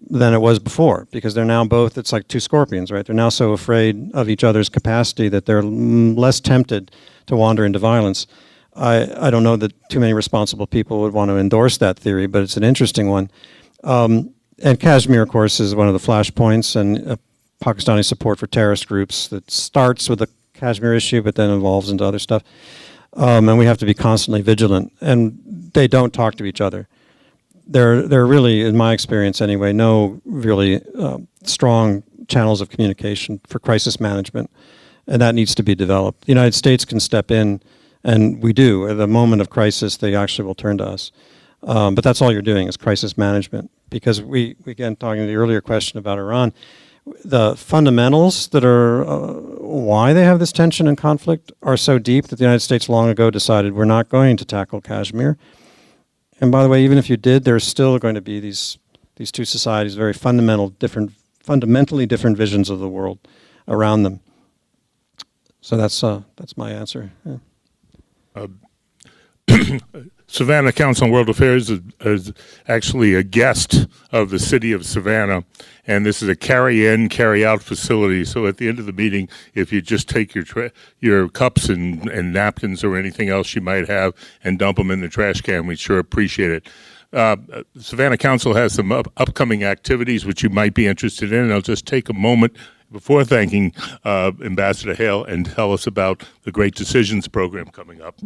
than it was before, because they're now both, it's like two scorpions, right? They're now so afraid of each other's capacity that they're less tempted to wander into violence. I don't know that too many responsible people would want to endorse that theory, but it's an interesting one. And Kashmir, of course, is one of the flashpoints, and Pakistani support for terrorist groups that starts with the Kashmir issue, but then evolves into other stuff. And we have to be constantly vigilant. And they don't talk to each other. There are really, in my experience anyway, no really strong channels of communication for crisis management, and that needs to be developed. The United States can step in, and we do. At the moment of crisis, they actually will turn to us. But that's all you're doing is crisis management, because we again, talking to the earlier question about Iran, the fundamentals that are why they have this tension and conflict are so deep that the United States long ago decided we're not going to tackle Kashmir. And by the way, even if you did, there's still going to be these two societies, very fundamentally different visions of the world around them. So that's my answer. Yeah. Savannah Council on World Affairs is actually a guest of the city of Savannah, and this is a carry-in, carry-out facility. So at the end of the meeting, if you just take your cups and napkins or anything else you might have and dump them in the trash can, we'd sure appreciate it. Savannah Council has some upcoming activities which you might be interested in, and I'll just take a moment before thanking Ambassador Hale and tell us about the Great Decisions program coming up.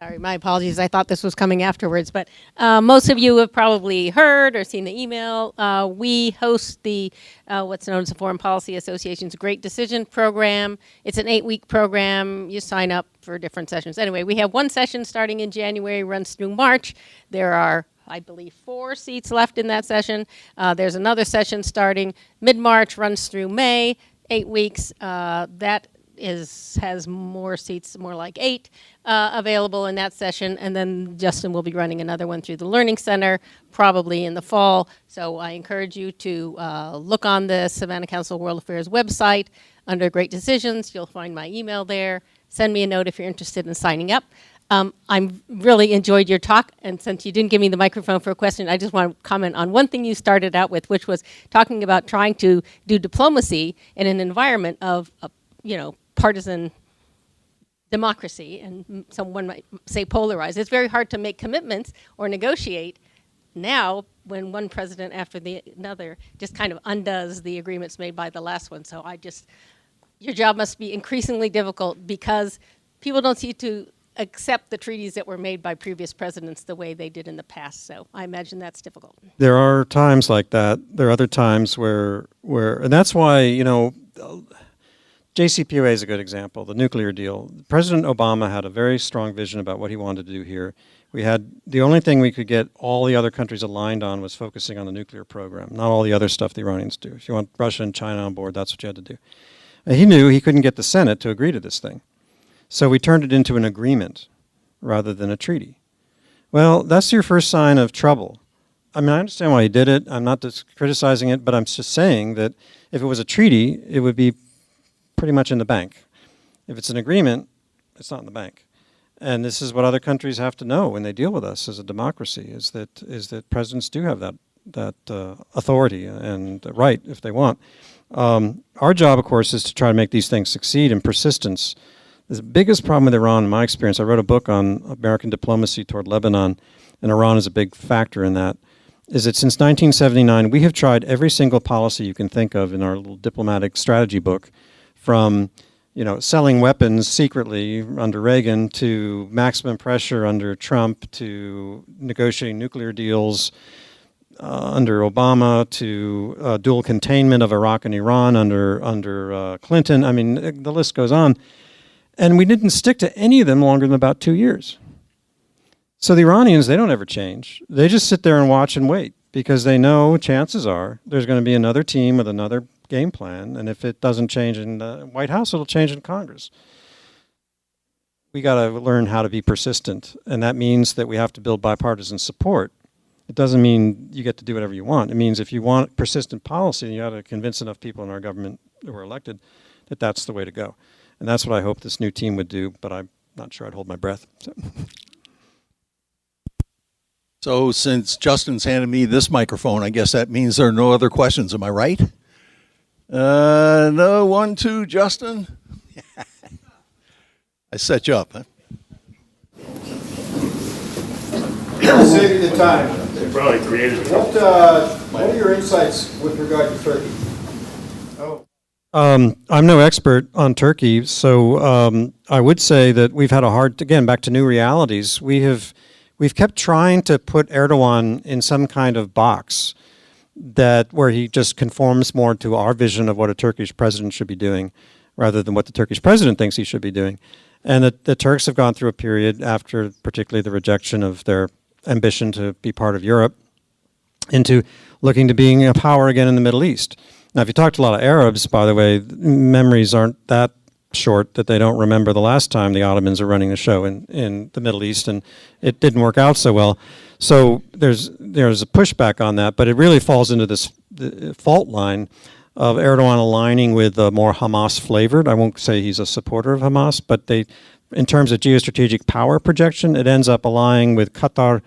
Sorry, my apologies. I thought this was coming afterwards, but most of you have probably heard or seen the email. We host the what's known as the Foreign Policy Association's Great Decision Program. It's an 8-week program. You sign up for different sessions. Anyway, we have one session starting in January, runs through March. There are, I believe, 4 seats left in that session. There's another session starting mid-March, runs through May, 8 weeks. That has more seats, more like 8 available in that session, and then Justin will be running another one through the Learning Center probably in the fall. So I encourage you to look on the Savannah Council of World Affairs website under Great Decisions. You'll find my email there. Send me a note if you're interested in signing up. I really enjoyed your talk, and since you didn't give me the microphone for a question, I just want to comment on one thing you started out with, which was talking about trying to do diplomacy in an environment of partisan democracy, and someone might say polarized. It's very hard to make commitments or negotiate now when one president after the another just kind of undoes the agreements made by the last one. So your job must be increasingly difficult because people don't seem to accept the treaties that were made by previous presidents the way they did in the past. So I imagine that's difficult. There are times like that. There are other times where and that's why, JCPOA is a good example, the nuclear deal. President Obama had a very strong vision about what he wanted to do here. The only thing we could get all the other countries aligned on was focusing on the nuclear program, not all the other stuff the Iranians do. If you want Russia and China on board, that's what you had to do. And he knew he couldn't get the Senate to agree to this thing. So we turned it into an agreement rather than a treaty. Well, that's your first sign of trouble. I mean, I understand why he did it. I'm not just criticizing it, but I'm just saying that if it was a treaty, it would be pretty much in the bank. If it's an agreement, it's not in the bank. And this is what other countries have to know when they deal with us as a democracy, is that presidents do have that authority and right if they want. Our job, of course, is to try to make these things succeed, and persistence. The biggest problem with Iran, in my experience, I wrote a book on American diplomacy toward Lebanon, and Iran is a big factor in that, is that since 1979, we have tried every single policy you can think of in our little diplomatic strategy book, from selling weapons secretly under Reagan to maximum pressure under Trump to negotiating nuclear deals under Obama to dual containment of Iraq and Iran under Clinton. I mean, the list goes on. And we didn't stick to any of them longer than about 2 years. So the Iranians, they don't ever change. They just sit there and watch and wait because they know chances are there's going to be another team with another game plan, and if it doesn't change in the White House, it'll change in Congress. we got to learn how to be persistent, and that means that we have to build bipartisan support. It doesn't mean you get to do whatever you want. It means if you want persistent policy, you got to convince enough people in our government who are elected that that's the way to go. And that's what I hope this new team would do, but I'm not sure I'd hold my breath. So since Justin's handed me this microphone, I guess that means there are no other questions. Am I right? No, 1, 2, Justin. I set you up, huh? Save you the time. They probably created it. What are your insights with regard to Turkey? I'm no expert on Turkey, so I would say that we've had a hard, again, back to new realities. We've kept trying to put Erdogan in some kind of box where he just conforms more to our vision of what a Turkish president should be doing rather than what the Turkish president thinks he should be doing. And the Turks have gone through a period after particularly the rejection of their ambition to be part of Europe into looking to being a power again in the Middle East. Now, if you talk to a lot of Arabs, by the way, memories aren't that short that they don't remember the last time the Ottomans are running the show in the Middle East, and it didn't work out so well. So there's a pushback on that, but it really falls into this fault line of Erdogan aligning with more Hamas flavored. I won't say he's a supporter of Hamas, but in terms of geostrategic power projection, it ends up aligning with Qatar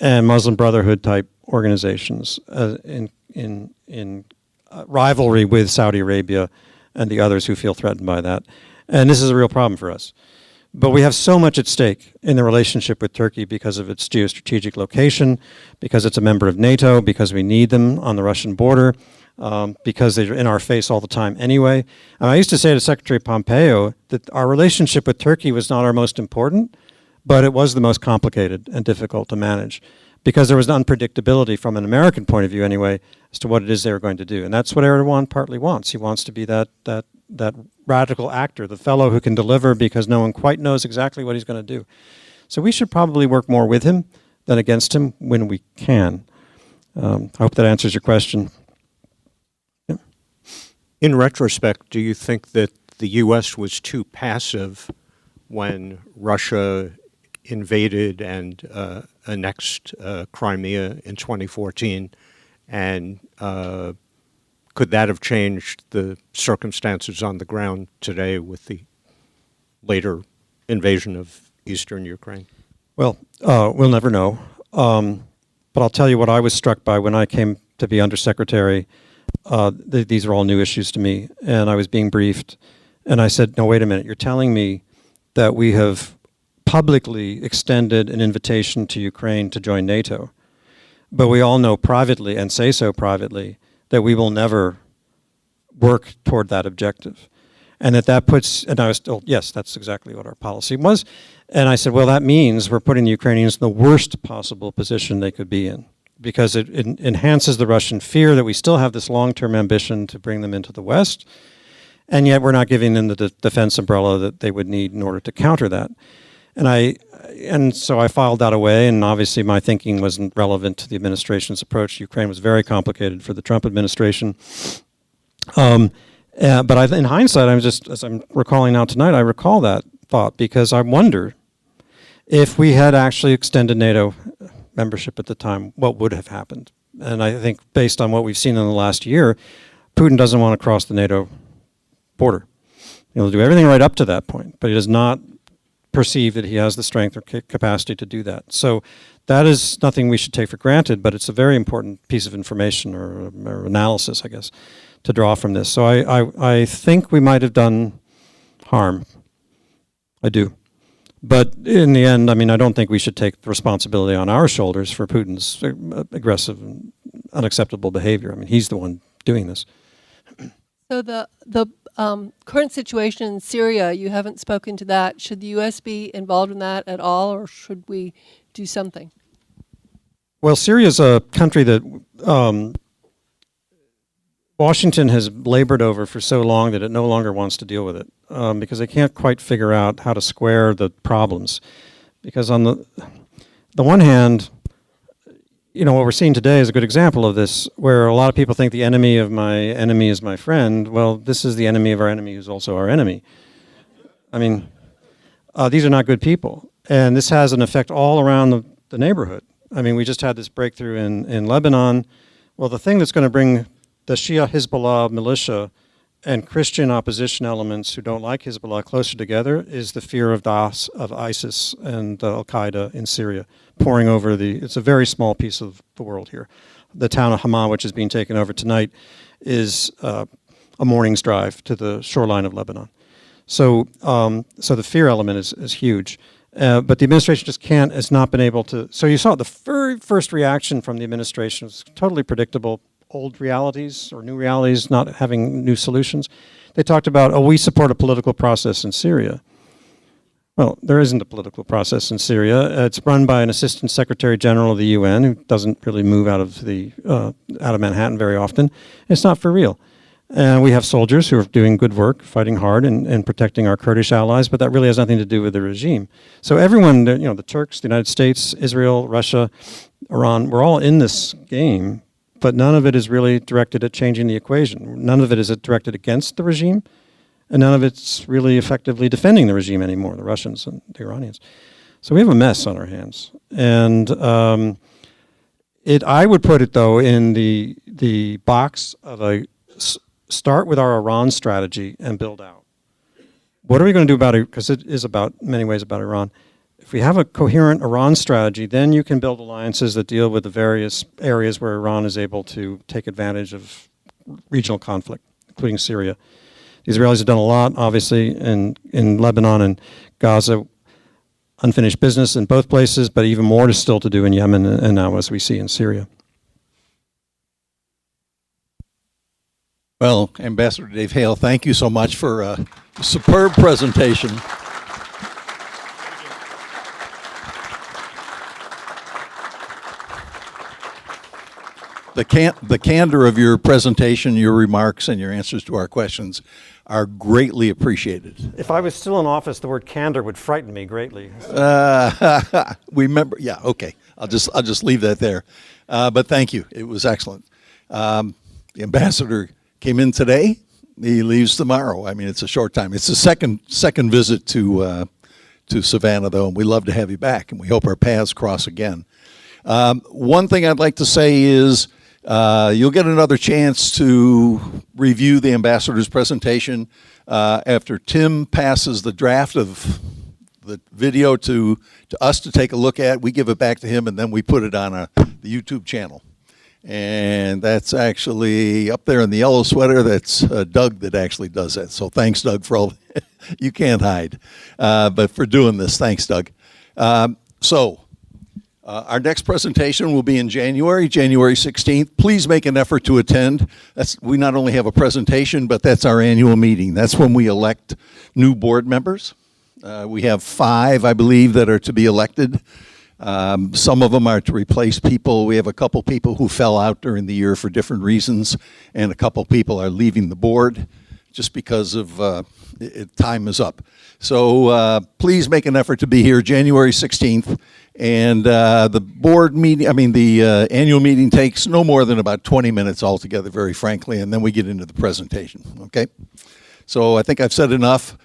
and Muslim Brotherhood type organizations in rivalry with Saudi Arabia and the others who feel threatened by that. And this is a real problem for us. But we have so much at stake in the relationship with Turkey because of its geostrategic location, because it's a member of NATO, because we need them on the Russian border, because they're in our face all the time anyway. And I used to say to Secretary Pompeo that our relationship with Turkey was not our most important, but it was the most complicated and difficult to manage because there was an unpredictability from an American point of view anyway as to what it is they were going to do. And that's what Erdogan partly wants. He wants to be that radical actor, the fellow who can deliver because no one quite knows exactly what he's going to do. So we should probably work more with him than against him when we can. I hope that answers your question. Yeah. In retrospect, do you think that the U.S. was too passive when Russia invaded and annexed Crimea in 2014? And could that have changed the circumstances on the ground today with the later invasion of eastern Ukraine? Well, we'll never know. But I'll tell you what I was struck by when I came to be undersecretary. These are all new issues to me. And I was being briefed. And I said, no, wait a minute. You're telling me that we have publicly extended an invitation to Ukraine to join NATO. But we all know privately, and say so privately, that we will never work toward that objective. And that puts, and I was told, yes, that's exactly what our policy was. And I said, well, that means we're putting the Ukrainians in the worst possible position they could be in, because it enhances the Russian fear that we still have this long-term ambition to bring them into the West, and yet we're not giving them the defense umbrella that they would need in order to counter that. And so I filed that away, and obviously my thinking wasn't relevant to the administration's approach. Ukraine was very complicated for the Trump administration. But in hindsight, as I'm recalling now tonight, I recall that thought because I wonder if we had actually extended NATO membership at the time, what would have happened? And I think based on what we've seen in the last year, Putin doesn't want to cross the NATO border. He'll do everything right up to that point, but he does not perceive that he has the strength or capacity to do that. So that is nothing we should take for granted, but it's a very important piece of information or analysis, I guess, to draw from this. So I think we might have done harm. I do. But in the end, I mean, I don't think we should take the responsibility on our shoulders for Putin's aggressive and unacceptable behavior. I mean, he's the one doing this. So the current situation in Syria, you haven't spoken to that. Should the U.S. be involved in that at all, or should we do something? Well, Syria is a country that Washington has labored over for so long that it no longer wants to deal with it because they can't quite figure out how to square the problems. Because on the one hand, you know, what we're seeing today is a good example of this, where a lot of people think the enemy of my enemy is my friend. Well, this is the enemy of our enemy who's also our enemy. I mean, these are not good people. And this has an effect all around the neighborhood. I mean, we just had this breakthrough in Lebanon. Well, the thing that's going to bring the Shia Hezbollah militia and Christian opposition elements who don't like Hezbollah closer together is the fear of Daesh, of ISIS and Al-Qaeda in Syria, pouring over it's a very small piece of the world here. The town of Hama, which is being taken over tonight, is a morning's drive to the shoreline of Lebanon. So the fear element is huge. But the administration just has not been able to. So you saw the very first reaction from the administration was totally predictable, old realities or new realities, not having new solutions. They talked about, we support a political process in Syria. Well, there isn't a political process in Syria. It's run by an assistant secretary general of the UN who doesn't really move out of Manhattan very often. It's not for real. We have soldiers who are doing good work, fighting hard and protecting our Kurdish allies, but that really has nothing to do with the regime. So everyone, the Turks, the United States, Israel, Russia, Iran, we're all in this game, but none of it is really directed at changing the equation. None of it is directed against the regime, and none of it's really effectively defending the regime anymore, the Russians and the Iranians. So we have a mess on our hands. And I would put it, though, in the box of start with our Iran strategy and build out. What are we going to do about it? Because it is many ways about Iran. If we have a coherent Iran strategy, then you can build alliances that deal with the various areas where Iran is able to take advantage of regional conflict, including Syria. The Israelis have done a lot, obviously, in Lebanon and Gaza. Unfinished business in both places, but even more is still to do in Yemen and now, as we see, in Syria. Well, Ambassador Dave Hale, thank you so much for a superb presentation. The candor of your presentation, your remarks, and your answers to our questions are greatly appreciated. If I was still in office, the word candor would frighten me greatly. Remember, yeah, okay. I'll just leave that there. But thank you. It was excellent. The ambassador came in today. He leaves tomorrow. I mean, it's a short time. It's the second visit to Savannah, though, and we love to have you back, and we hope our paths cross again. One thing I'd like to say is you'll get another chance to review the ambassador's presentation after Tim passes the draft of the video to us to take a look at. We give it back to him, and then we put it on the YouTube channel. And that's actually up there in the yellow sweater. That's Doug that actually does that. So thanks, Doug, for all. You can't hide. But for doing this, thanks, Doug. Our next presentation will be in January 16th. Please make an effort to attend. We not only have a presentation, but that's our annual meeting. That's when we elect new board members. We have 5, I believe, that are to be elected. Some of them are to replace people. We have a couple people who fell out during the year for different reasons, and a couple people are leaving the board just because of time is up. So please make an effort to be here January 16th. And the board meeting, the annual meeting takes no more than about 20 minutes altogether, very frankly, and then we get into the presentation, okay? So I think I've said enough.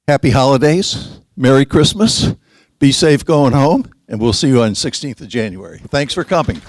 Happy holidays, Merry Christmas, be safe going home, and we'll see you on 16th of January. Thanks for coming.